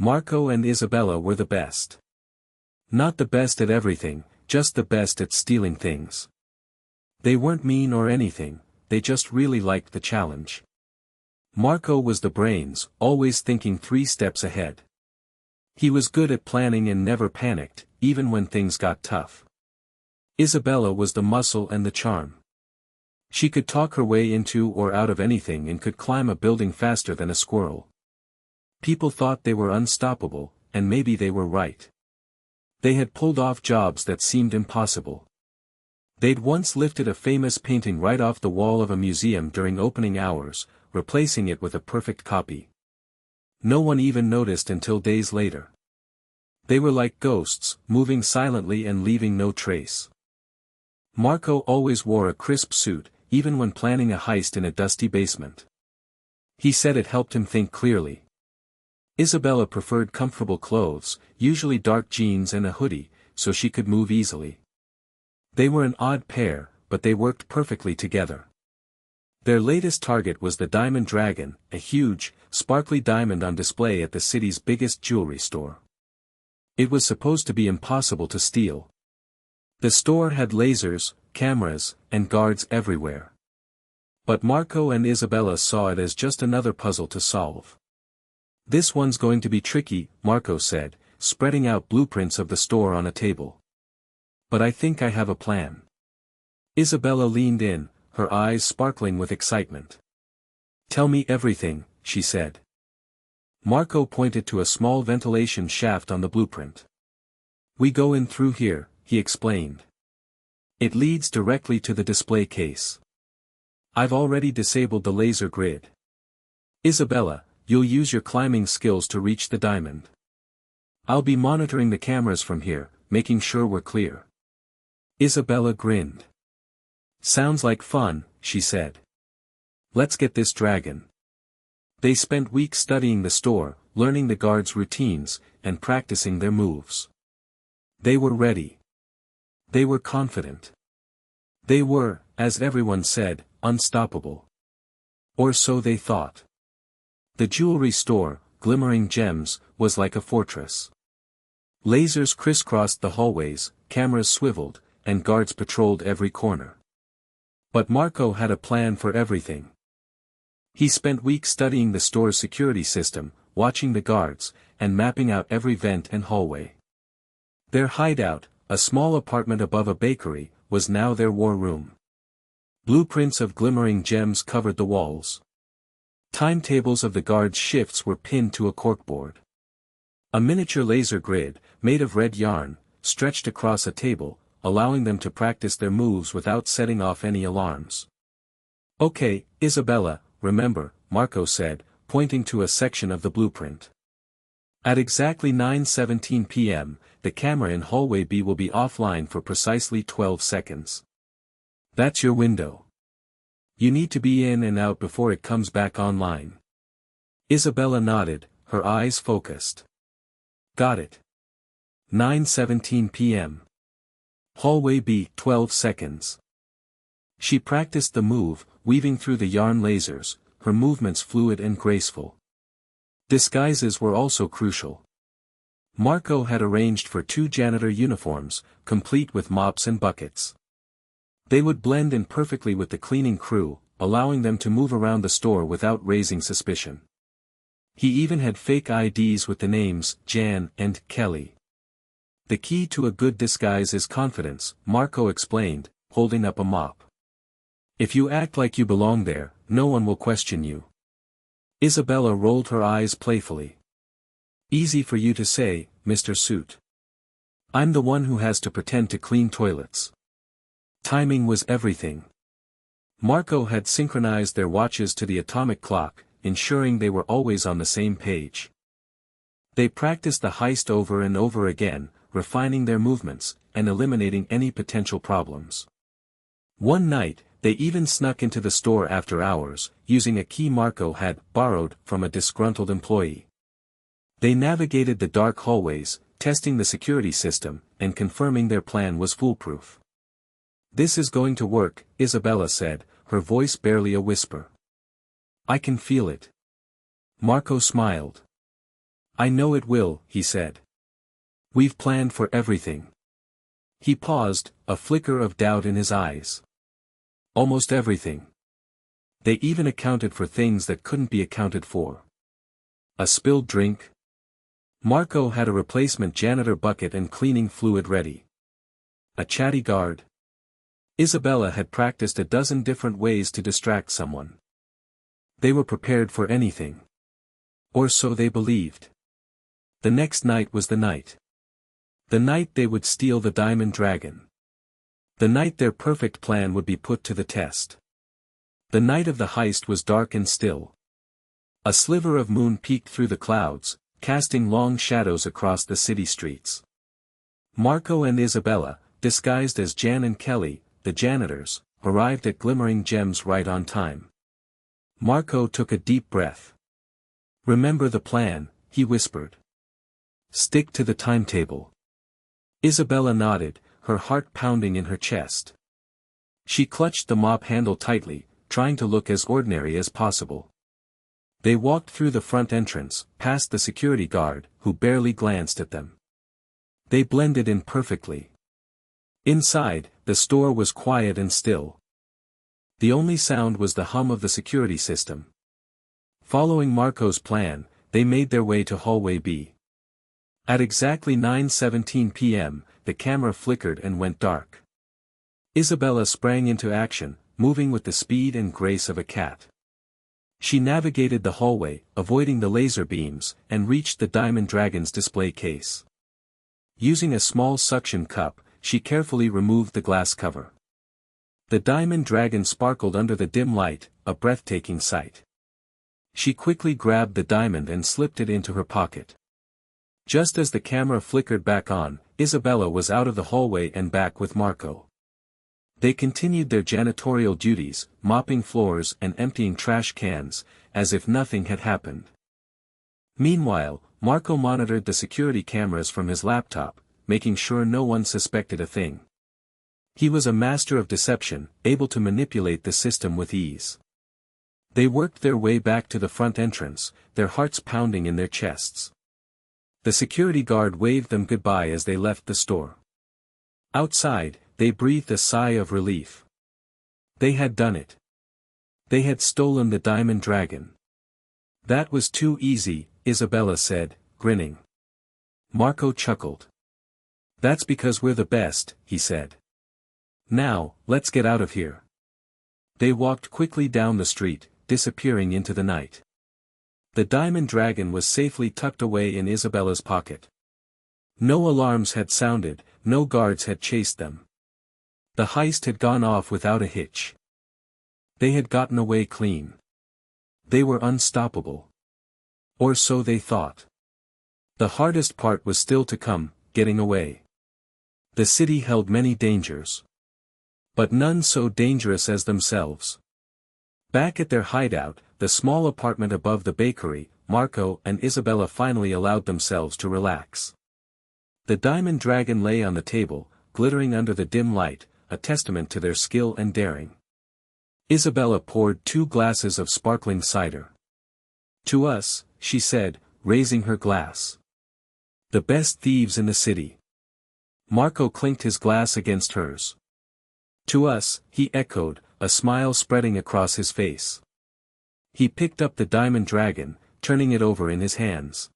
Marco and Isabella were the best. Not the best at everything, just the best at stealing things. They weren't mean or anything, they just really liked the challenge. Marco was the brains, always thinking 3 steps ahead. He was good at planning and never panicked, even when things got tough. Isabella was the muscle and the charm. She could talk her way into or out of anything and could climb a building faster than a squirrel. People thought they were unstoppable, and maybe they were right. They had pulled off jobs that seemed impossible. They'd once lifted a famous painting right off the wall of a museum during opening hours, replacing it with a perfect copy. No one even noticed until days later. They were like ghosts, moving silently and leaving no trace. Marco always wore a crisp suit, even when planning a heist in a dusty basement. He said it helped him think clearly. Isabella preferred comfortable clothes, usually dark jeans and a hoodie, so she could move easily. They were an odd pair, but they worked perfectly together. Their latest target was the Diamond Dragon, a huge, sparkly diamond on display at the city's biggest jewelry store. It was supposed to be impossible to steal. The store had lasers, cameras, and guards everywhere. But Marco and Isabella saw it as just another puzzle to solve. "This one's going to be tricky," Marco said, spreading out blueprints of the store on a table. "But I think I have a plan." Isabella leaned in, her eyes sparkling with excitement. "Tell me everything," she said. Marco pointed to a small ventilation shaft on the blueprint. "We go in through here," he explained. "It leads directly to the display case. I've already disabled the laser grid. Isabella, you'll use your climbing skills to reach the diamond. I'll be monitoring the cameras from here, making sure we're clear." Isabella grinned. "Sounds like fun," she said. "Let's get this dragon." They spent weeks studying the store, learning the guards' routines, and practicing their moves. They were ready. They were confident. They were, as everyone said, unstoppable. Or so they thought. The jewelry store, glimmering gems, was like a fortress. Lasers crisscrossed the hallways, cameras swiveled, and guards patrolled every corner. But Marco had a plan for everything. He spent weeks studying the store's security system, watching the guards, and mapping out every vent and hallway. Their hideout, a small apartment above a bakery, was now their war room. Blueprints of glimmering gems covered the walls. Timetables of the guards' shifts were pinned to a corkboard. A miniature laser grid, made of red yarn, stretched across a table, allowing them to practice their moves without setting off any alarms. "Okay, Isabella, remember," Marco said, pointing to a section of the blueprint. "At exactly 9:17 p.m., the camera in hallway B will be offline for precisely 12 seconds. That's your window. You need to be in and out before it comes back online." Isabella nodded, her eyes focused. "Got it. 9:17 p.m. Hallway B, 12 seconds. She practiced the move, weaving through the yarn lasers, her movements fluid and graceful. Disguises were also crucial. Marco had arranged for 2 janitor uniforms, complete with mops and buckets. They would blend in perfectly with the cleaning crew, allowing them to move around the store without raising suspicion. He even had fake IDs with the names Jan and Kelly. "The key to a good disguise is confidence," Marco explained, holding up a mop. "If you act like you belong there, no one will question you." Isabella rolled her eyes playfully. "Easy for you to say, Mr. Suit. I'm the one who has to pretend to clean toilets." Timing was everything. Marco had synchronized their watches to the atomic clock, ensuring they were always on the same page. They practiced the heist over and over again, refining their movements, and eliminating any potential problems. One night, they even snuck into the store after hours, using a key Marco had borrowed from a disgruntled employee. They navigated the dark hallways, testing the security system, and confirming their plan was foolproof. "This is going to work," Isabella said, her voice barely a whisper. "I can feel it." Marco smiled. I know it will, he said. We've planned for everything. He paused, a flicker of doubt in his eyes. Almost everything. They even accounted for things that couldn't be accounted for. A spilled drink? Marco had a replacement janitor bucket and cleaning fluid ready. A chatty guard? Isabella had practiced a dozen different ways to distract someone. They were prepared for anything. Or so they believed. The next night was the night. The night they would steal the Diamond Dragon. The night their perfect plan would be put to the test. The night of the heist was dark and still. A sliver of moon peeked through the clouds, casting long shadows across the city streets. Marco and Isabella, disguised as Jan and Kelly, the janitors, arrived at Glimmering Gems right on time. Marco took a deep breath. Remember the plan, he whispered. Stick to the timetable. Isabella nodded, her heart pounding in her chest. She clutched the mop handle tightly, trying to look as ordinary as possible. They walked through the front entrance, past the security guard, who barely glanced at them. They blended in perfectly. Inside, the store was quiet and still. The only sound was the hum of the security system. Following Marco's plan, they made their way to Hallway B. At exactly 9:17 p.m., the camera flickered and went dark. Isabella sprang into action, moving with the speed and grace of a cat. She navigated the hallway, avoiding the laser beams, and reached the Diamond Dragon's display case. Using a small suction cup, she carefully removed the glass cover. The Diamond Dragon sparkled under the dim light, a breathtaking sight. She quickly grabbed the diamond and slipped it into her pocket. Just as the camera flickered back on, Isabella was out of the hallway and back with Marco. They continued their janitorial duties, mopping floors and emptying trash cans, as if nothing had happened. Meanwhile, Marco monitored the security cameras from his laptop, making sure no one suspected a thing. He was a master of deception, able to manipulate the system with ease. They worked their way back to the front entrance, their hearts pounding in their chests. The security guard waved them goodbye as they left the store. Outside, they breathed a sigh of relief. They had done it. They had stolen the Diamond Dragon. That was too easy, Isabella said, grinning. Marco chuckled. That's because we're the best, he said. Now, let's get out of here. They walked quickly down the street, disappearing into the night. The Diamond Dragon was safely tucked away in Isabella's pocket. No alarms had sounded, no guards had chased them. The heist had gone off without a hitch. They had gotten away clean. They were unstoppable. Or so they thought. The hardest part was still to come, getting away. The city held many dangers. But none so dangerous as themselves. Back at their hideout, the small apartment above the bakery, Marco and Isabella finally allowed themselves to relax. The Diamond Dragon lay on the table, glittering under the dim light, a testament to their skill and daring. Isabella poured 2 glasses of sparkling cider. To us, she said, raising her glass. The best thieves in the city. Marco clinked his glass against hers. To us, he echoed, a smile spreading across his face. He picked up the Diamond Dragon, turning it over in his hands.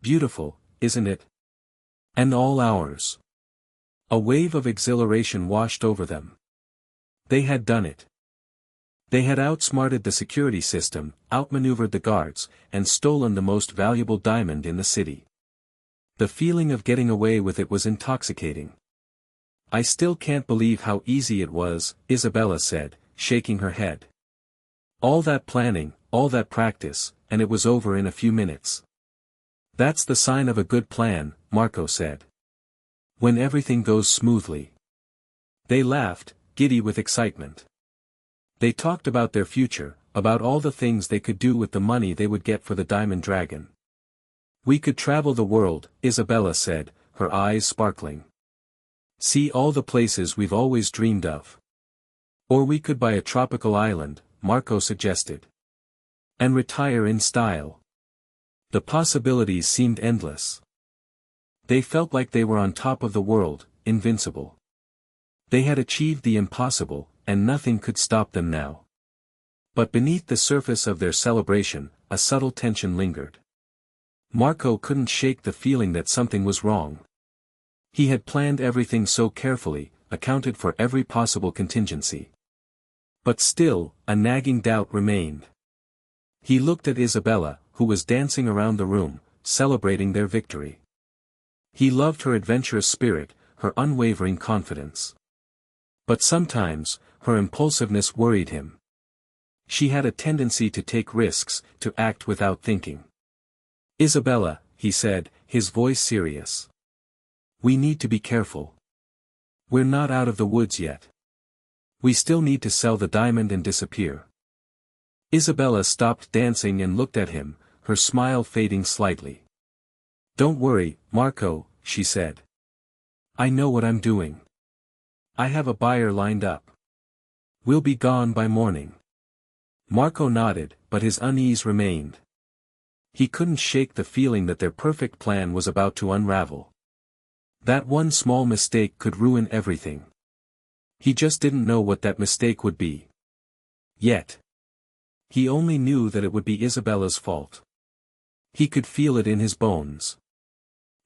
Beautiful, isn't it? And all ours. A wave of exhilaration washed over them. They had done it. They had outsmarted the security system, outmaneuvered the guards, and stolen the most valuable diamond in the city. The feeling of getting away with it was intoxicating. I still can't believe how easy it was, Isabella said, shaking her head. All that planning, all that practice, and it was over in a few minutes. That's the sign of a good plan, Marco said. When everything goes smoothly. They laughed, giddy with excitement. They talked about their future, about all the things they could do with the money they would get for the Diamond Dragon. We could travel the world, Isabella said, her eyes sparkling. See all the places we've always dreamed of. Or we could buy a tropical island, Marco suggested. And retire in style. The possibilities seemed endless. They felt like they were on top of the world, invincible. They had achieved the impossible, and nothing could stop them now. But beneath the surface of their celebration, a subtle tension lingered. Marco couldn't shake the feeling that something was wrong. He had planned everything so carefully, accounted for every possible contingency. But still, a nagging doubt remained. He looked at Isabella, who was dancing around the room, celebrating their victory. He loved her adventurous spirit, her unwavering confidence. But sometimes, her impulsiveness worried him. She had a tendency to take risks, to act without thinking. "Isabella," he said, his voice serious. "We need to be careful. We're not out of the woods yet. We still need to sell the diamond and disappear." Isabella stopped dancing and looked at him, her smile fading slightly. "Don't worry, Marco," she said. "I know what I'm doing. I have a buyer lined up. We'll be gone by morning." Marco nodded, but his unease remained. He couldn't shake the feeling that their perfect plan was about to unravel. That one small mistake could ruin everything. He just didn't know what that mistake would be. Yet. He only knew that it would be Isabella's fault. He could feel it in his bones.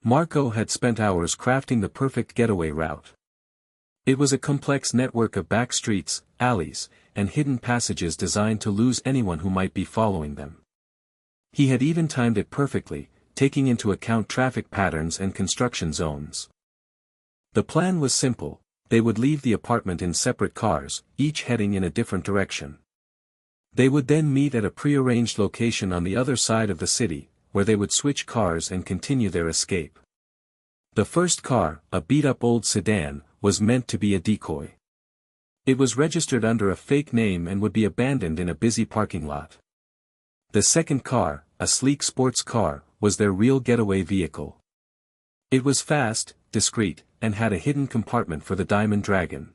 Marco had spent hours crafting the perfect getaway route. It was a complex network of back streets, alleys, and hidden passages designed to lose anyone who might be following them. He had even timed it perfectly, taking into account traffic patterns and construction zones. The plan was simple: they would leave the apartment in separate cars, each heading in a different direction. They would then meet at a prearranged location on the other side of the city, where they would switch cars and continue their escape. The first car, a beat-up old sedan, was meant to be a decoy. It was registered under a fake name and would be abandoned in a busy parking lot. The second car, a sleek sports car, was their real getaway vehicle. It was fast, discreet, and had a hidden compartment for the Diamond Dragon.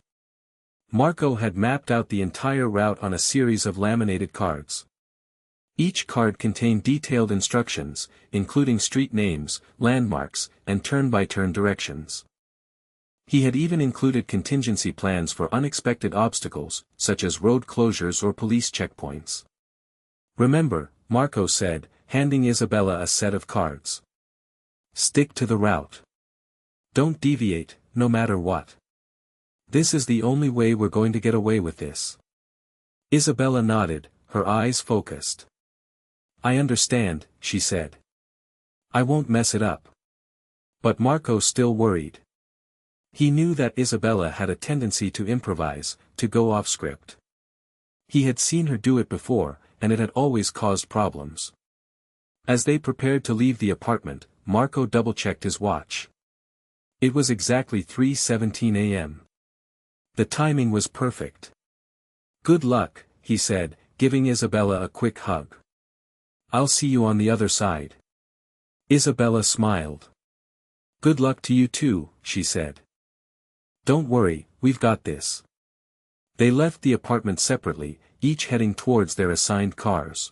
Marco had mapped out the entire route on a series of laminated cards. Each card contained detailed instructions, including street names, landmarks, and turn-by-turn directions. He had even included contingency plans for unexpected obstacles, such as road closures or police checkpoints. "Remember," Marco said, handing Isabella a set of cards. "Stick to the route. Don't deviate, no matter what. This is the only way we're going to get away with this." Isabella nodded, her eyes focused. "I understand," she said. "I won't mess it up." But Marco still worried. He knew that Isabella had a tendency to improvise, to go off script. He had seen her do it before, and it had always caused problems. As they prepared to leave the apartment, Marco double-checked his watch. It was exactly 3:17 a.m. The timing was perfect. "Good luck," he said, giving Isabella a quick hug. "I'll see you on the other side." Isabella smiled. "Good luck to you too," she said. "Don't worry, we've got this." They left the apartment separately, each heading towards their assigned cars.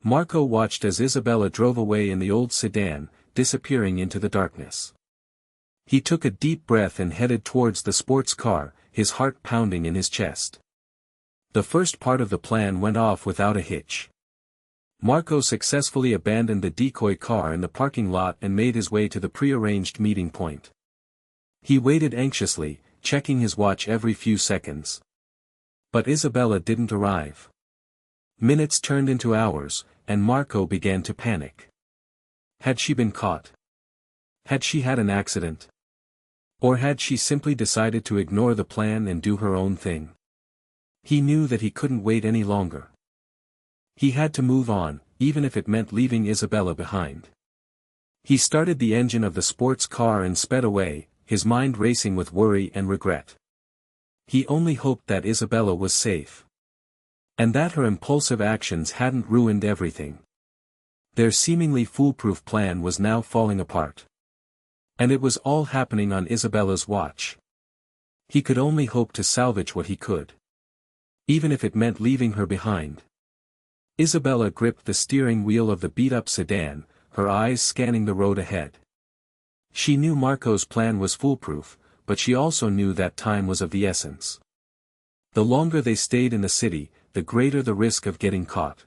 Marco watched as Isabella drove away in the old sedan, disappearing into the darkness. He took a deep breath and headed towards the sports car, his heart pounding in his chest. The first part of the plan went off without a hitch. Marco successfully abandoned the decoy car in the parking lot and made his way to the prearranged meeting point. He waited anxiously, checking his watch every few seconds. But Isabella didn't arrive. Minutes turned into hours, and Marco began to panic. Had she been caught? Had she had an accident? Or had she simply decided to ignore the plan and do her own thing? He knew that he couldn't wait any longer. He had to move on, even if it meant leaving Isabella behind. He started the engine of the sports car and sped away, his mind racing with worry and regret. He only hoped that Isabella was safe. And that her impulsive actions hadn't ruined everything. Their seemingly foolproof plan was now falling apart. And it was all happening on Isabella's watch. He could only hope to salvage what he could. Even if it meant leaving her behind. Isabella gripped the steering wheel of the beat-up sedan, her eyes scanning the road ahead. She knew Marco's plan was foolproof, but she also knew that time was of the essence. The longer they stayed in the city, the greater the risk of getting caught.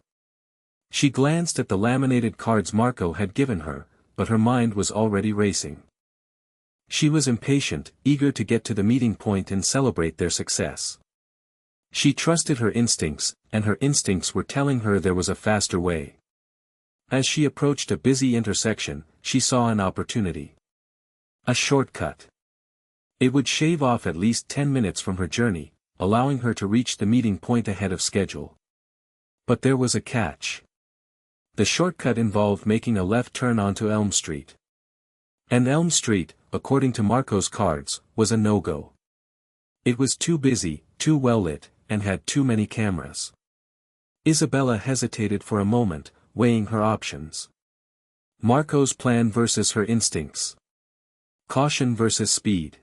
She glanced at the laminated cards Marco had given her, but her mind was already racing. She was impatient, eager to get to the meeting point and celebrate their success. She trusted her instincts, and her instincts were telling her there was a faster way. As she approached a busy intersection, she saw an opportunity. A shortcut. It would shave off at least 10 minutes from her journey, allowing her to reach the meeting point ahead of schedule. But there was a catch. The shortcut involved making a left turn onto Elm Street. And Elm Street, according to Marco's cards, was a no-go. It was too busy, too well-lit, and had too many cameras. Isabella hesitated for a moment, weighing her options. Marco's plan versus her instincts. Caution versus speed.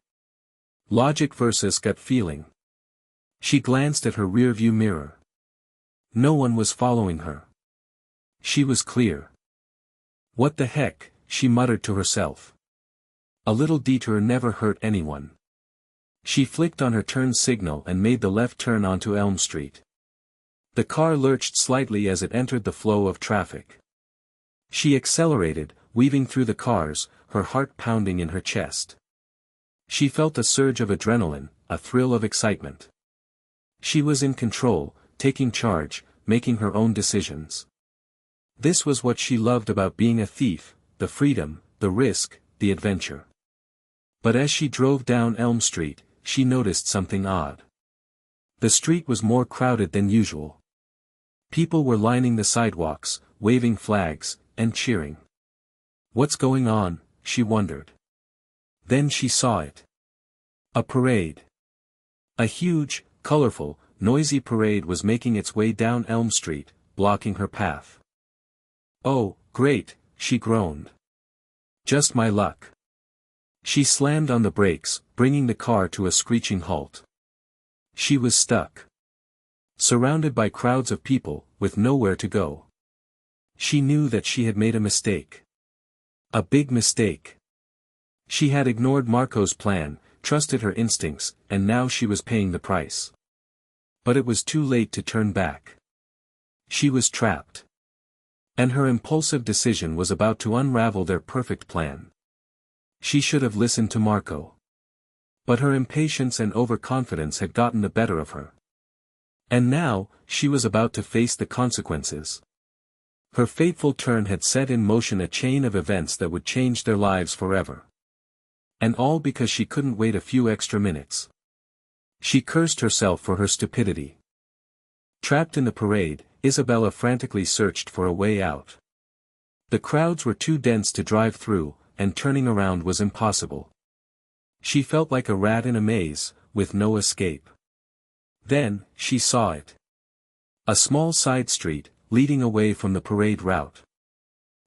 Logic versus gut feeling. She glanced at her rearview mirror. No one was following her. She was clear. What the heck, she muttered to herself. A little detour never hurt anyone. She flicked on her turn signal and made the left turn onto Elm Street. The car lurched slightly as it entered the flow of traffic. She accelerated, weaving through the cars, her heart pounding in her chest. She felt a surge of adrenaline, a thrill of excitement. She was in control, taking charge, making her own decisions. This was what she loved about being a thief, the freedom, the risk, the adventure. But as she drove down Elm Street, she noticed something odd. The street was more crowded than usual. People were lining the sidewalks, waving flags, and cheering. What's going on, she wondered. Then she saw it. A parade. A huge, colorful, noisy parade was making its way down Elm Street, blocking her path. Oh, great, she groaned. Just my luck. She slammed on the brakes, bringing the car to a screeching halt. She was stuck. Surrounded by crowds of people, with nowhere to go. She knew that she had made a mistake. A big mistake. She had ignored Marco's plan, trusted her instincts, and now she was paying the price. But it was too late to turn back. She was trapped. And her impulsive decision was about to unravel their perfect plan. She should have listened to Marco. But her impatience and overconfidence had gotten the better of her. And now, she was about to face the consequences. Her fateful turn had set in motion a chain of events that would change their lives forever. And all because she couldn't wait a few extra minutes. She cursed herself for her stupidity. Trapped in the parade, Isabella frantically searched for a way out. The crowds were too dense to drive through, and turning around was impossible. She felt like a rat in a maze, with no escape. Then, she saw it. A small side street, leading away from the parade route.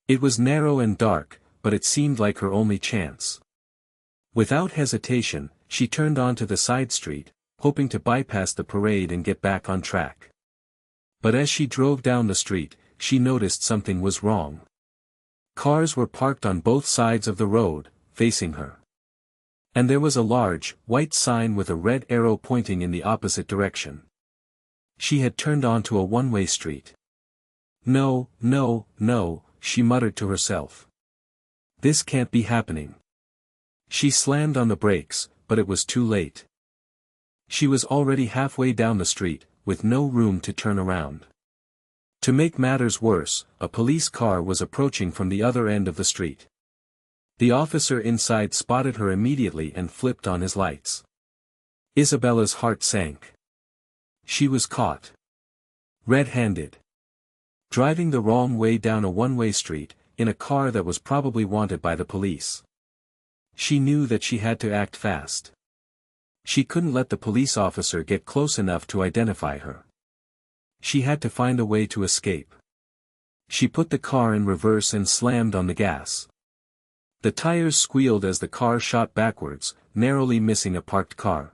It was narrow and dark, but it seemed like her only chance. Without hesitation, she turned onto the side street, hoping to bypass the parade and get back on track. But as she drove down the street, she noticed something was wrong. Cars were parked on both sides of the road, facing her. And there was a large, white sign with a red arrow pointing in the opposite direction. She had turned onto a one-way street. No, no, no, she muttered to herself. This can't be happening. She slammed on the brakes, but it was too late. She was already halfway down the street, with no room to turn around. To make matters worse, a police car was approaching from the other end of the street. The officer inside spotted her immediately and flipped on his lights. Isabella's heart sank. She was caught. Red-handed. Driving the wrong way down a one-way street, in a car that was probably wanted by the police. She knew that she had to act fast. She couldn't let the police officer get close enough to identify her. She had to find a way to escape. She put the car in reverse and slammed on the gas. The tires squealed as the car shot backwards, narrowly missing a parked car.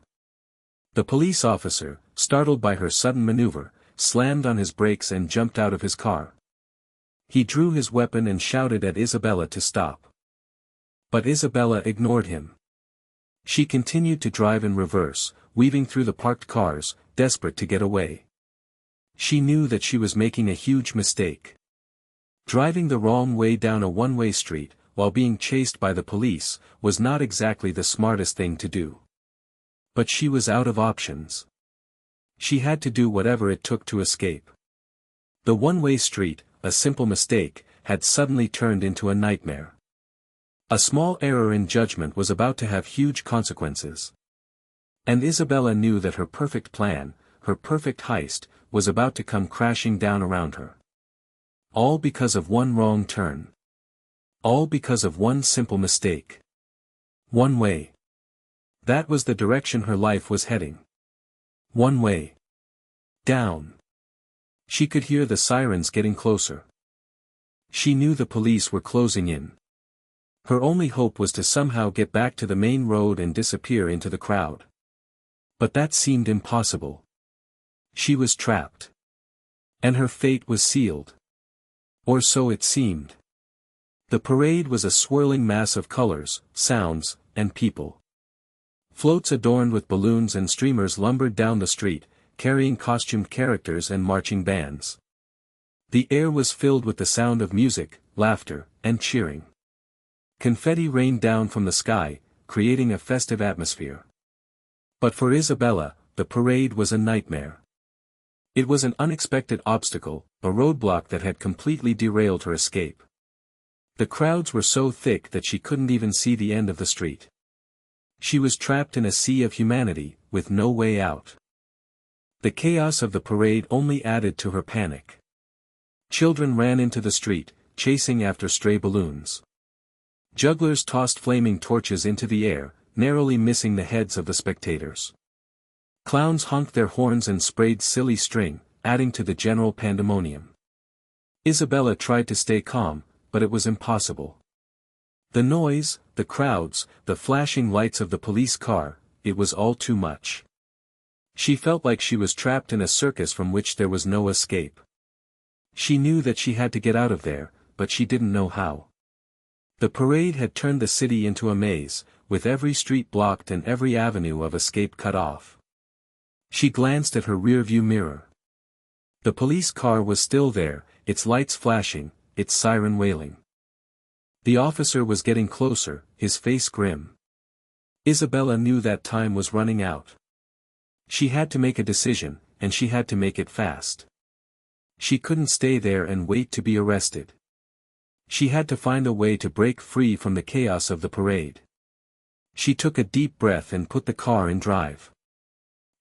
The police officer, startled by her sudden maneuver, slammed on his brakes and jumped out of his car. He drew his weapon and shouted at Isabella to stop. But Isabella ignored him. She continued to drive in reverse, weaving through the parked cars, desperate to get away. She knew that she was making a huge mistake. Driving the wrong way down a one-way street, while being chased by the police, was not exactly the smartest thing to do. But she was out of options. She had to do whatever it took to escape. The one-way street, a simple mistake, had suddenly turned into a nightmare. A small error in judgment was about to have huge consequences. And Isabella knew that her perfect plan, her perfect heist, was about to come crashing down around her. All because of one wrong turn. All because of one simple mistake. One way. That was the direction her life was heading. One way. Down. She could hear the sirens getting closer. She knew the police were closing in. Her only hope was to somehow get back to the main road and disappear into the crowd. But that seemed impossible. She was trapped. And her fate was sealed. Or so it seemed. The parade was a swirling mass of colors, sounds, and people. Floats adorned with balloons and streamers lumbered down the street, carrying costumed characters and marching bands. The air was filled with the sound of music, laughter, and cheering. Confetti rained down from the sky, creating a festive atmosphere. But for Isabella, the parade was a nightmare. It was an unexpected obstacle, a roadblock that had completely derailed her escape. The crowds were so thick that she couldn't even see the end of the street. She was trapped in a sea of humanity, with no way out. The chaos of the parade only added to her panic. Children ran into the street, chasing after stray balloons. Jugglers tossed flaming torches into the air, narrowly missing the heads of the spectators. Clowns honked their horns and sprayed silly string, adding to the general pandemonium. Isabella tried to stay calm, but it was impossible. The noise, the crowds, the flashing lights of the police car, it was all too much. She felt like she was trapped in a circus from which there was no escape. She knew that she had to get out of there, but she didn't know how. The parade had turned the city into a maze, with every street blocked and every avenue of escape cut off. She glanced at her rearview mirror. The police car was still there, its lights flashing, its siren wailing. The officer was getting closer, his face grim. Isabella knew that time was running out. She had to make a decision, and she had to make it fast. She couldn't stay there and wait to be arrested. She had to find a way to break free from the chaos of the parade. She took a deep breath and put the car in drive.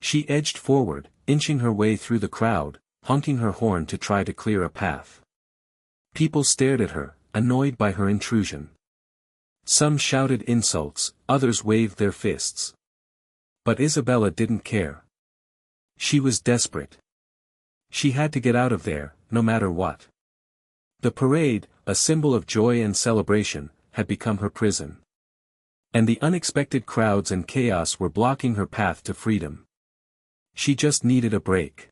She edged forward, inching her way through the crowd, honking her horn to try to clear a path. People stared at her, annoyed by her intrusion. Some shouted insults, others waved their fists. But Isabella didn't care. She was desperate. She had to get out of there, no matter what. The parade, a symbol of joy and celebration, had become her prison. And the unexpected crowds and chaos were blocking her path to freedom. She just needed a break.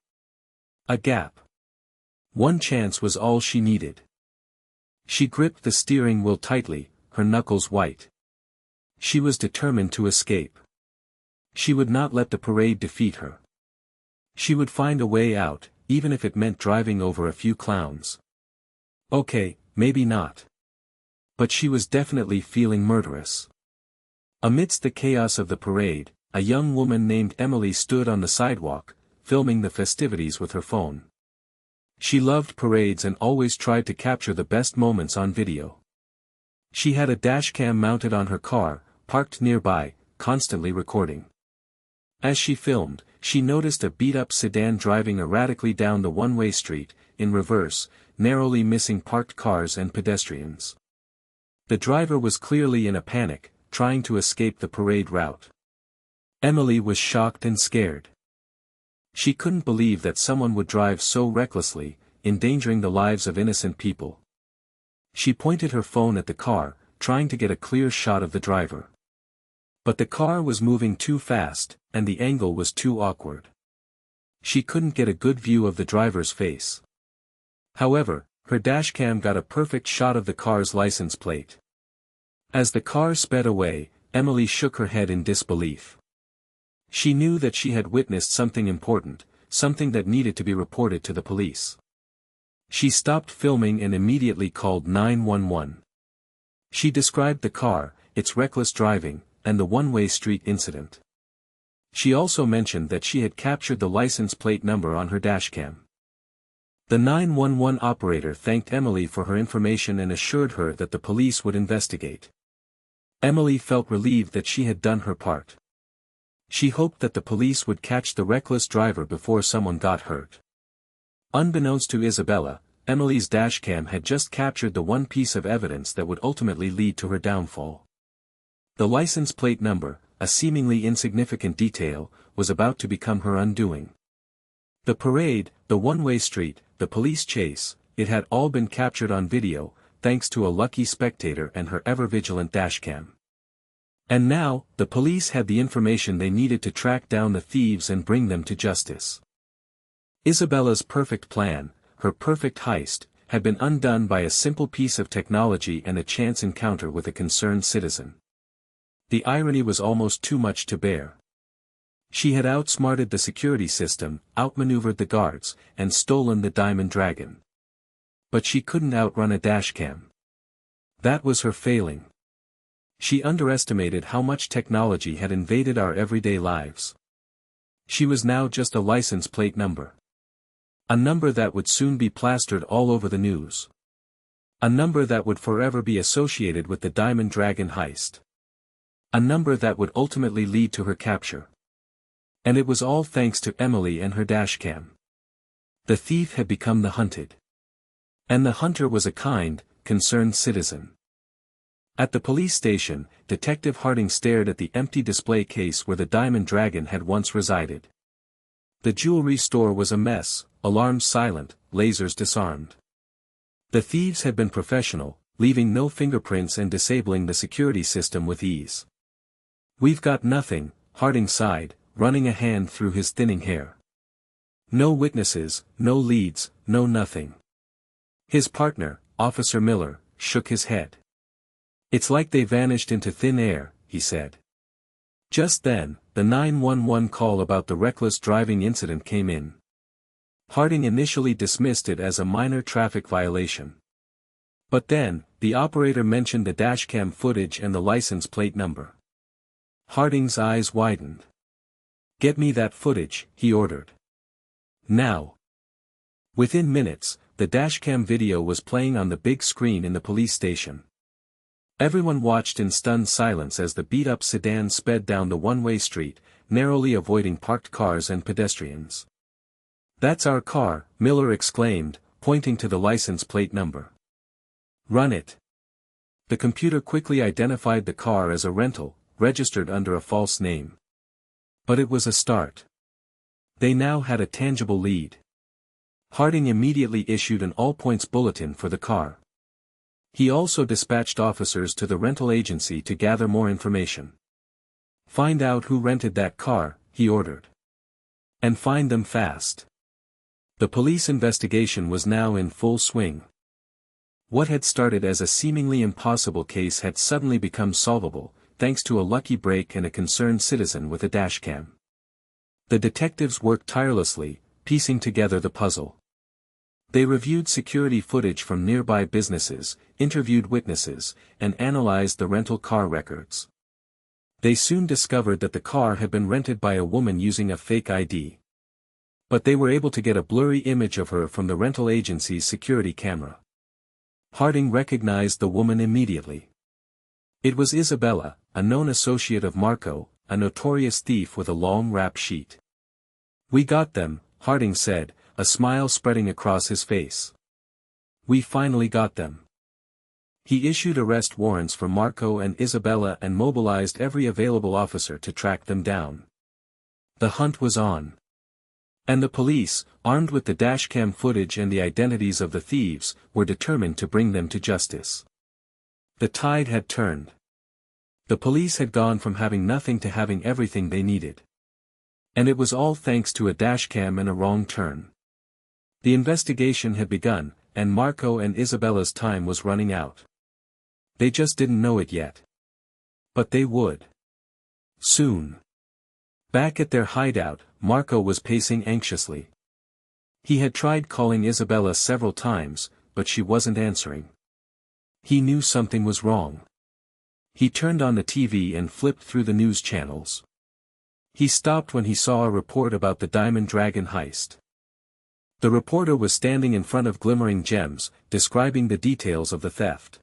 A gap. One chance was all she needed. She gripped the steering wheel tightly, her knuckles white. She was determined to escape. She would not let the parade defeat her. She would find a way out, even if it meant driving over a few clowns. Okay, maybe not. But she was definitely feeling murderous. Amidst the chaos of the parade, a young woman named Emily stood on the sidewalk, filming the festivities with her phone. She loved parades and always tried to capture the best moments on video. She had a dashcam mounted on her car, parked nearby, constantly recording. As she filmed, she noticed a beat-up sedan driving erratically down the one-way street, in reverse, narrowly missing parked cars and pedestrians. The driver was clearly in a panic, trying to escape the parade route. Emily was shocked and scared. She couldn't believe that someone would drive so recklessly, endangering the lives of innocent people. She pointed her phone at the car, trying to get a clear shot of the driver. But the car was moving too fast, and the angle was too awkward. She couldn't get a good view of the driver's face. However, her dashcam got a perfect shot of the car's license plate. As the car sped away, Emily shook her head in disbelief. She knew that she had witnessed something important, something that needed to be reported to the police. She stopped filming and immediately called 911. She described the car, its reckless driving, and the one-way street incident. She also mentioned that she had captured the license plate number on her dashcam. The 911 operator thanked Emily for her information and assured her that the police would investigate. Emily felt relieved that she had done her part. She hoped that the police would catch the reckless driver before someone got hurt. Unbeknownst to Isabella, Emily's dashcam had just captured the one piece of evidence that would ultimately lead to her downfall. The license plate number, a seemingly insignificant detail, was about to become her undoing. The parade, the one-way street, the police chase, it had all been captured on video, thanks to a lucky spectator and her ever-vigilant dashcam. And now, the police had the information they needed to track down the thieves and bring them to justice. Isabella's perfect plan, her perfect heist, had been undone by a simple piece of technology and a chance encounter with a concerned citizen. The irony was almost too much to bear. She had outsmarted the security system, outmaneuvered the guards, and stolen the Diamond Dragon. But she couldn't outrun a dashcam. That was her failing. She underestimated how much technology had invaded our everyday lives. She was now just a license plate number. A number that would soon be plastered all over the news. A number that would forever be associated with the Diamond Dragon heist. A number that would ultimately lead to her capture. And it was all thanks to Emily and her dashcam. The thief had become the hunted. And the hunter was a kind, concerned citizen. At the police station, Detective Harding stared at the empty display case where the Diamond Dragon had once resided. The jewelry store was a mess, alarms silent, lasers disarmed. The thieves had been professional, leaving no fingerprints and disabling the security system with ease. "We've got nothing," Harding sighed, running a hand through his thinning hair. "No witnesses, no leads, no nothing." His partner, Officer Miller, shook his head. "It's like they vanished into thin air," he said. Just then, the 911 call about the reckless driving incident came in. Harding initially dismissed it as a minor traffic violation. But then, the operator mentioned the dashcam footage and the license plate number. Harding's eyes widened. "Get me that footage," he ordered. "Now." Within minutes, the dashcam video was playing on the big screen in the police station. Everyone watched in stunned silence as the beat-up sedan sped down the one-way street, narrowly avoiding parked cars and pedestrians. "That's our car," Miller exclaimed, pointing to the license plate number. "Run it." The computer quickly identified the car as a rental, registered under a false name. But it was a start. They now had a tangible lead. Harding immediately issued an all-points bulletin for the car. He also dispatched officers to the rental agency to gather more information. "Find out who rented that car," he ordered. "And find them fast." The police investigation was now in full swing. What had started as a seemingly impossible case had suddenly become solvable, thanks to a lucky break and a concerned citizen with a dashcam. The detectives worked tirelessly, piecing together the puzzle. They reviewed security footage from nearby businesses, interviewed witnesses, and analyzed the rental car records. They soon discovered that the car had been rented by a woman using a fake ID. But they were able to get a blurry image of her from the rental agency's security camera. Harding recognized the woman immediately. It was Isabella, a known associate of Marco, a notorious thief with a long rap sheet. "We got them," Harding said, a smile spreading across his face. "We finally got them." He issued arrest warrants for Marco and Isabella and mobilized every available officer to track them down. The hunt was on. And the police, armed with the dashcam footage and the identities of the thieves, were determined to bring them to justice. The tide had turned. The police had gone from having nothing to having everything they needed. And it was all thanks to a dashcam and a wrong turn. The investigation had begun, and Marco and Isabella's time was running out. They just didn't know it yet. But they would. Soon. Back at their hideout, Marco was pacing anxiously. He had tried calling Isabella several times, but she wasn't answering. He knew something was wrong. He turned on the TV and flipped through the news channels. He stopped when he saw a report about the Diamond Dragon heist. The reporter was standing in front of glimmering gems, describing the details of the theft.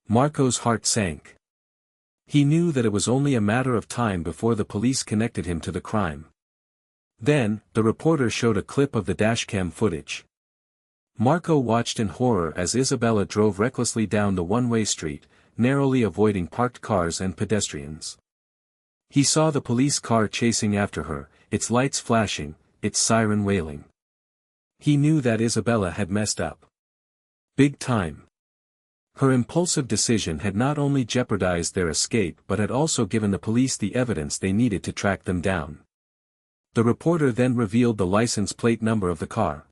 Marco's heart sank. He knew that it was only a matter of time before the police connected him to the crime. Then, the reporter showed a clip of the dashcam footage. Marco watched in horror as Isabella drove recklessly down the one-way street, narrowly avoiding parked cars and pedestrians. He saw the police car chasing after her, its lights flashing, its siren wailing. He knew that Isabella had messed up. Big time. Her impulsive decision had not only jeopardized their escape but had also given the police the evidence they needed to track them down. The reporter then revealed the license plate number of the car.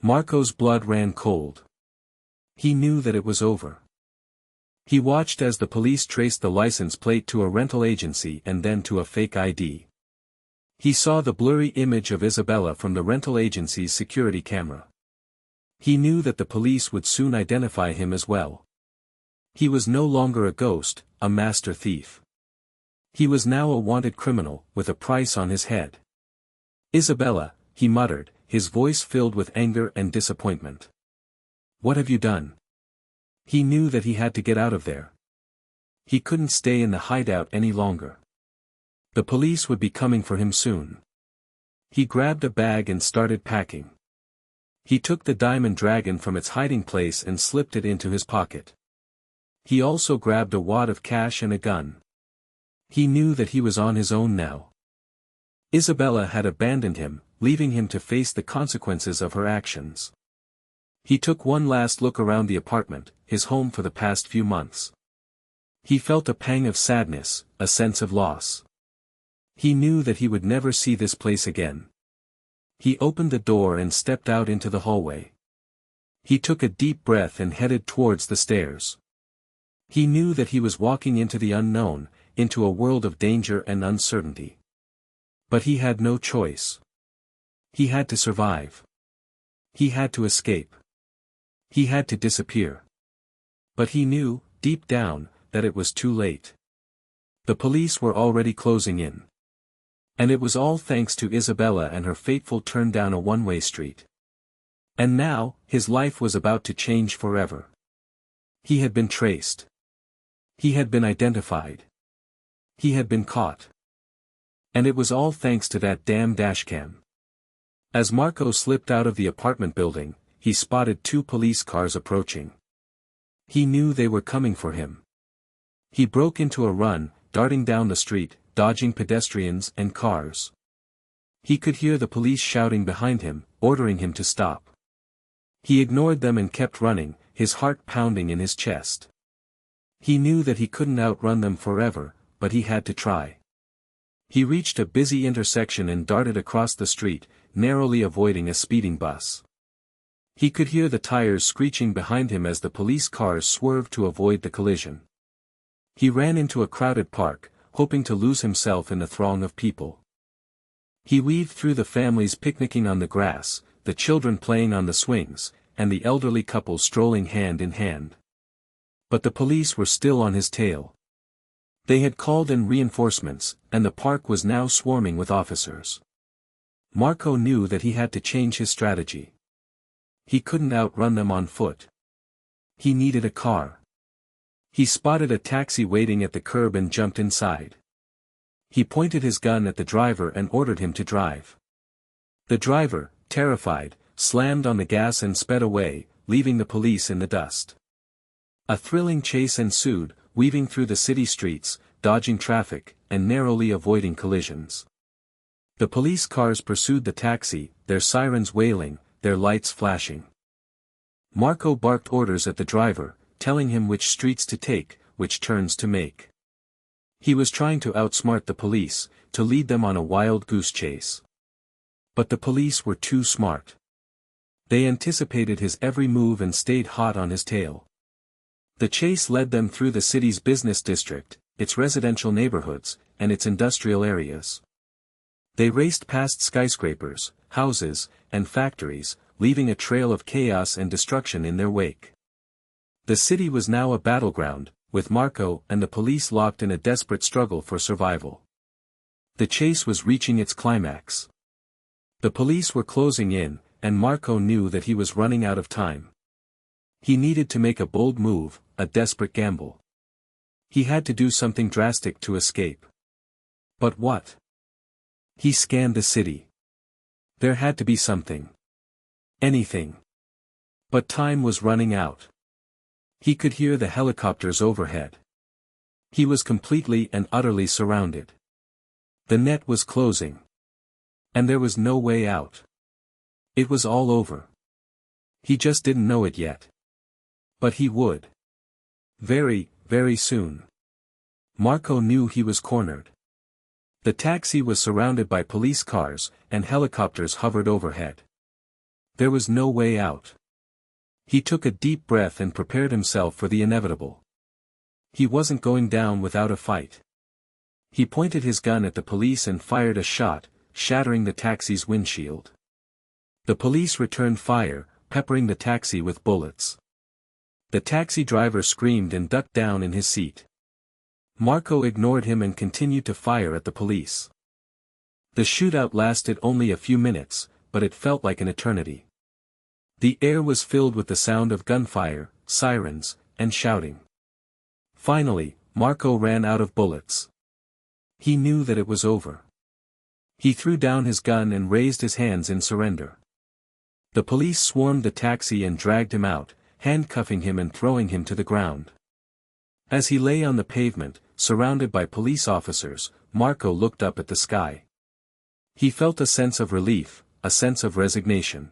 Marco's blood ran cold. He knew that it was over. He watched as the police traced the license plate to a rental agency and then to a fake ID. He saw the blurry image of Isabella from the rental agency's security camera. He knew that the police would soon identify him as well. He was no longer a ghost, a master thief. He was now a wanted criminal, with a price on his head. "Isabella," he muttered, his voice filled with anger and disappointment. "What have you done?" He knew that he had to get out of there. He couldn't stay in the hideout any longer. The police would be coming for him soon. He grabbed a bag and started packing. He took the Diamond Dragon from its hiding place and slipped it into his pocket. He also grabbed a wad of cash and a gun. He knew that he was on his own now. Isabella had abandoned him, leaving him to face the consequences of her actions. He took one last look around the apartment, his home for the past few months. He felt a pang of sadness, a sense of loss. He knew that he would never see this place again. He opened the door and stepped out into the hallway. He took a deep breath and headed towards the stairs. He knew that he was walking into the unknown, into a world of danger and uncertainty. But he had no choice. He had to survive. He had to escape. He had to disappear. But he knew, deep down, that it was too late. The police were already closing in. And it was all thanks to Isabella and her fateful turn down a one-way street. And now, his life was about to change forever. He had been traced. He had been identified. He had been caught. And it was all thanks to that damn dashcam. As Marco slipped out of the apartment building, he spotted two police cars approaching. He knew they were coming for him. He broke into a run, darting down the street, dodging pedestrians and cars. He could hear the police shouting behind him, ordering him to stop. He ignored them and kept running, his heart pounding in his chest. He knew that he couldn't outrun them forever, but he had to try. He reached a busy intersection and darted across the street, narrowly avoiding a speeding bus. He could hear the tires screeching behind him as the police cars swerved to avoid the collision. He ran into a crowded park, hoping to lose himself in the throng of people. He weaved through the families picnicking on the grass, the children playing on the swings, and the elderly couple strolling hand in hand. But the police were still on his tail. They had called in reinforcements, and the park was now swarming with officers. Marco knew that he had to change his strategy. He couldn't outrun them on foot. He needed a car. He spotted a taxi waiting at the curb and jumped inside. He pointed his gun at the driver and ordered him to drive. The driver, terrified, slammed on the gas and sped away, leaving the police in the dust. A thrilling chase ensued, weaving through the city streets, dodging traffic, and narrowly avoiding collisions. The police cars pursued the taxi, their sirens wailing, their lights flashing. Marco barked orders at the driver, telling him which streets to take, which turns to make. He was trying to outsmart the police, to lead them on a wild goose chase. But the police were too smart. They anticipated his every move and stayed hot on his tail. The chase led them through the city's business district, its residential neighborhoods, and its industrial areas. They raced past skyscrapers, houses, and factories, leaving a trail of chaos and destruction in their wake. The city was now a battleground, with Marco and the police locked in a desperate struggle for survival. The chase was reaching its climax. The police were closing in, and Marco knew that he was running out of time. He needed to make a bold move, a desperate gamble. He had to do something drastic to escape. But what? He scanned the city. There had to be something. Anything. But time was running out. He could hear the helicopters overhead. He was completely and utterly surrounded. The net was closing. And there was no way out. It was all over. He just didn't know it yet. But he would. Very, very soon. Marco knew he was cornered. The taxi was surrounded by police cars, and helicopters hovered overhead. There was no way out. He took a deep breath and prepared himself for the inevitable. He wasn't going down without a fight. He pointed his gun at the police and fired a shot, shattering the taxi's windshield. The police returned fire, peppering the taxi with bullets. The taxi driver screamed and ducked down in his seat. Marco ignored him and continued to fire at the police. The shootout lasted only a few minutes, but it felt like an eternity. The air was filled with the sound of gunfire, sirens, and shouting. Finally, Marco ran out of bullets. He knew that it was over. He threw down his gun and raised his hands in surrender. The police swarmed the taxi and dragged him out, handcuffing him and throwing him to the ground. As he lay on the pavement, surrounded by police officers, Marco looked up at the sky. He felt a sense of relief, a sense of resignation.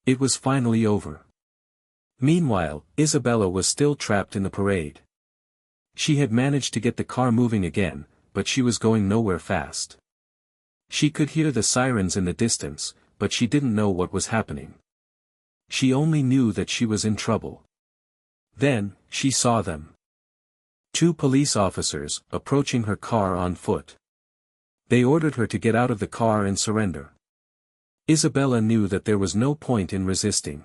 It was finally over. Meanwhile, Isabella was still trapped in the parade. She had managed to get the car moving again, but she was going nowhere fast. She could hear the sirens in the distance, but she didn't know what was happening. She only knew that she was in trouble. Then, she saw them. 2 police officers, approaching her car on foot. They ordered her to get out of the car and surrender. Isabella knew that there was no point in resisting.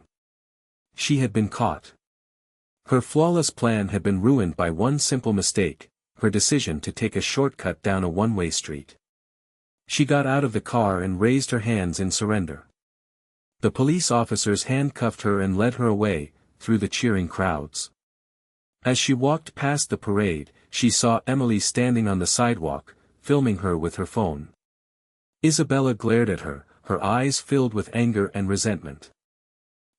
She had been caught. Her flawless plan had been ruined by one simple mistake, her decision to take a shortcut down a one-way street. She got out of the car and raised her hands in surrender. The police officers handcuffed her and led her away, through the cheering crowds. As she walked past the parade, she saw Emily standing on the sidewalk, filming her with her phone. Isabella glared at her, her eyes filled with anger and resentment.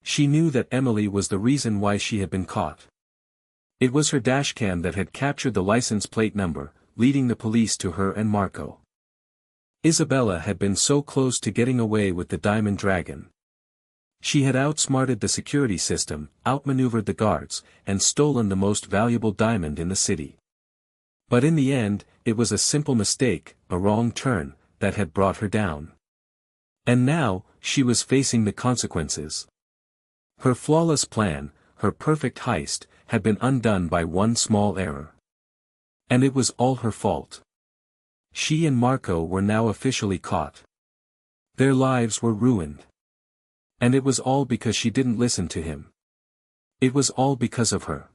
She knew that Emily was the reason why she had been caught. It was her dashcam that had captured the license plate number, leading the police to her and Marco. Isabella had been so close to getting away with the Diamond Dragon. She had outsmarted the security system, outmaneuvered the guards, and stolen the most valuable diamond in the city. But in the end, it was a simple mistake, a wrong turn, that had brought her down. And now, she was facing the consequences. Her flawless plan, her perfect heist, had been undone by one small error. And it was all her fault. She and Marco were now officially caught. Their lives were ruined. And it was all because she didn't listen to him. It was all because of her.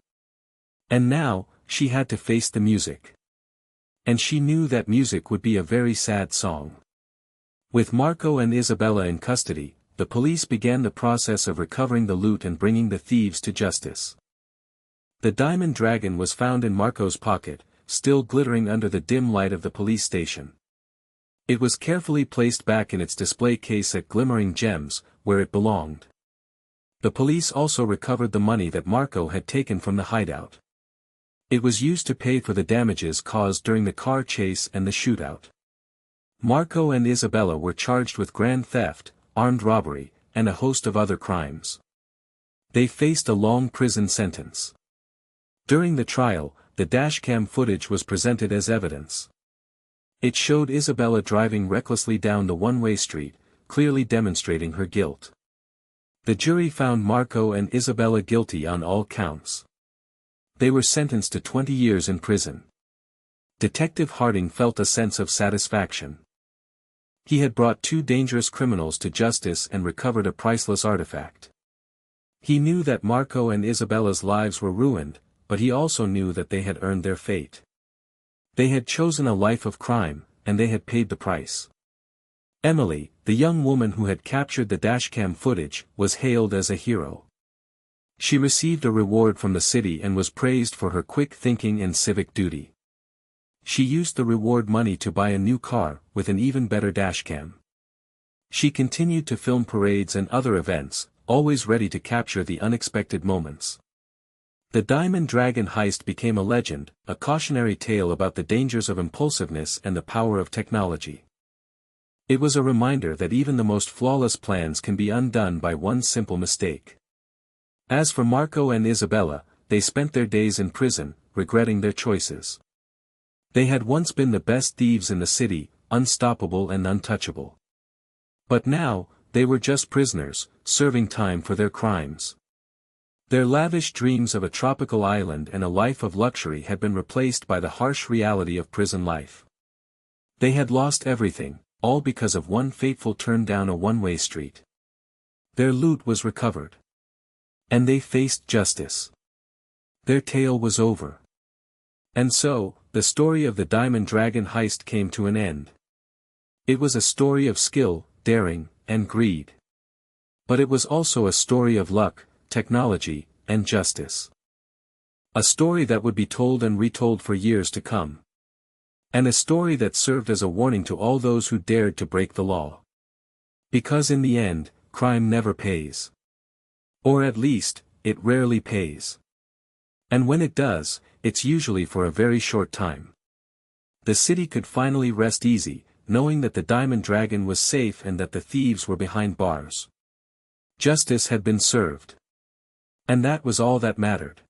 And now, she had to face the music. And she knew that music would be a very sad song. With Marco and Isabella in custody, the police began the process of recovering the loot and bringing the thieves to justice. The Diamond Dragon was found in Marco's pocket, still glittering under the dim light of the police station. It was carefully placed back in its display case at Glimmering Gems, where it belonged. The police also recovered the money that Marco had taken from the hideout. It was used to pay for the damages caused during the car chase and the shootout. Marco and Isabella were charged with grand theft, armed robbery, and a host of other crimes. They faced a long prison sentence. During the trial, the dashcam footage was presented as evidence. It showed Isabella driving recklessly down the one-way street, clearly demonstrating her guilt. The jury found Marco and Isabella guilty on all counts. They were sentenced to 20 years in prison. Detective Harding felt a sense of satisfaction. He had brought two dangerous criminals to justice and recovered a priceless artifact. He knew that Marco and Isabella's lives were ruined, but he also knew that they had earned their fate. They had chosen a life of crime, and they had paid the price. Emily, the young woman who had captured the dashcam footage, was hailed as a hero. She received a reward from the city and was praised for her quick thinking and civic duty. She used the reward money to buy a new car, with an even better dashcam. She continued to film parades and other events, always ready to capture the unexpected moments. The Diamond Dragon heist became a legend, a cautionary tale about the dangers of impulsiveness and the power of technology. It was a reminder that even the most flawless plans can be undone by one simple mistake. As for Marco and Isabella, they spent their days in prison, regretting their choices. They had once been the best thieves in the city, unstoppable and untouchable. But now, they were just prisoners, serving time for their crimes. Their lavish dreams of a tropical island and a life of luxury had been replaced by the harsh reality of prison life. They had lost everything, all because of one fateful turn down a one-way street. Their loot was recovered. And they faced justice. Their tale was over. And so, the story of the Diamond Dragon heist came to an end. It was a story of skill, daring, and greed. But it was also a story of luck, technology, and justice. A story that would be told and retold for years to come. And a story that served as a warning to all those who dared to break the law. Because in the end, crime never pays. Or at least, it rarely pays. And when it does, it's usually for a very short time. The city could finally rest easy, knowing that the Diamond Dragon was safe and that the thieves were behind bars. Justice had been served. And that was all that mattered.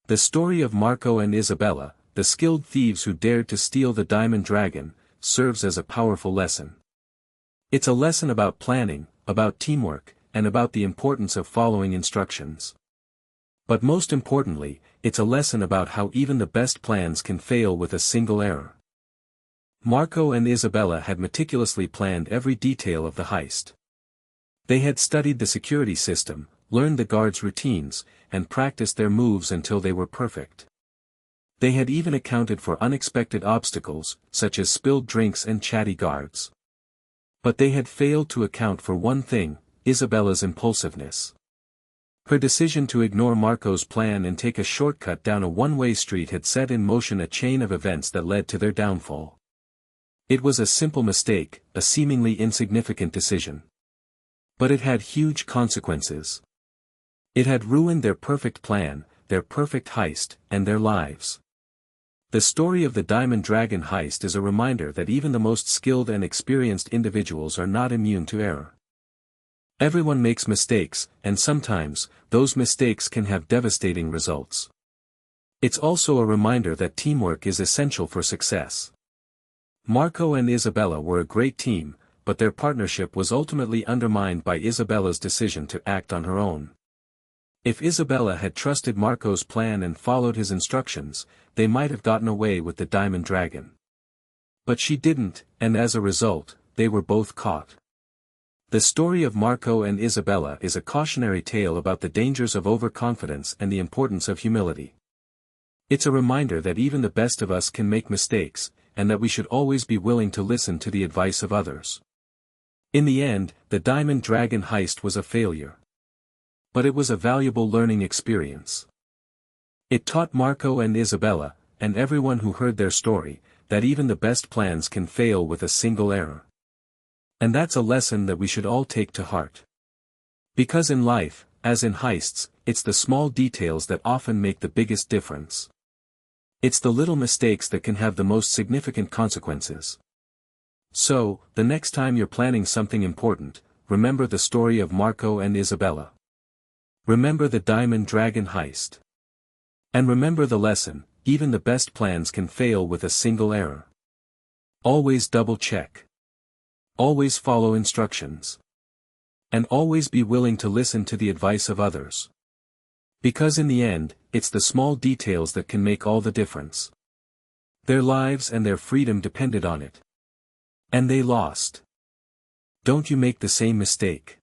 The story of Marco and Isabella, the skilled thieves who dared to steal the Diamond Dragon, serves as a powerful lesson. It's a lesson about planning, about teamwork, and about the importance of following instructions. But most importantly, it's a lesson about how even the best plans can fail with a single error. Marco and Isabella had meticulously planned every detail of the heist. They had studied the security system, learned the guards' routines, and practiced their moves until they were perfect. They had even accounted for unexpected obstacles, such as spilled drinks and chatty guards. But they had failed to account for one thing: Isabella's impulsiveness. Her decision to ignore Marco's plan and take a shortcut down a one-way street had set in motion a chain of events that led to their downfall. It was a simple mistake, a seemingly insignificant decision. But it had huge consequences. It had ruined their perfect plan, their perfect heist, and their lives. The story of the Diamond Dragon heist is a reminder that even the most skilled and experienced individuals are not immune to error. Everyone makes mistakes, and sometimes, those mistakes can have devastating results. It's also a reminder that teamwork is essential for success. Marco and Isabella were a great team, but their partnership was ultimately undermined by Isabella's decision to act on her own. If Isabella had trusted Marco's plan and followed his instructions, they might have gotten away with the Diamond Dragon. But she didn't, and as a result, they were both caught. The story of Marco and Isabella is a cautionary tale about the dangers of overconfidence and the importance of humility. It's a reminder that even the best of us can make mistakes, and that we should always be willing to listen to the advice of others. In the end, the Diamond Dragon heist was a failure. But it was a valuable learning experience. It taught Marco and Isabella, and everyone who heard their story, that even the best plans can fail with a single error. And that's a lesson that we should all take to heart. Because in life, as in heists, it's the small details that often make the biggest difference. It's the little mistakes that can have the most significant consequences. So, the next time you're planning something important, remember the story of Marco and Isabella. Remember the Diamond Dragon heist. And remember the lesson: even the best plans can fail with a single error. Always double check. Always follow instructions. And always be willing to listen to the advice of others. Because in the end, it's the small details that can make all the difference. Their lives and their freedom depended on it. And they lost. Don't you make the same mistake.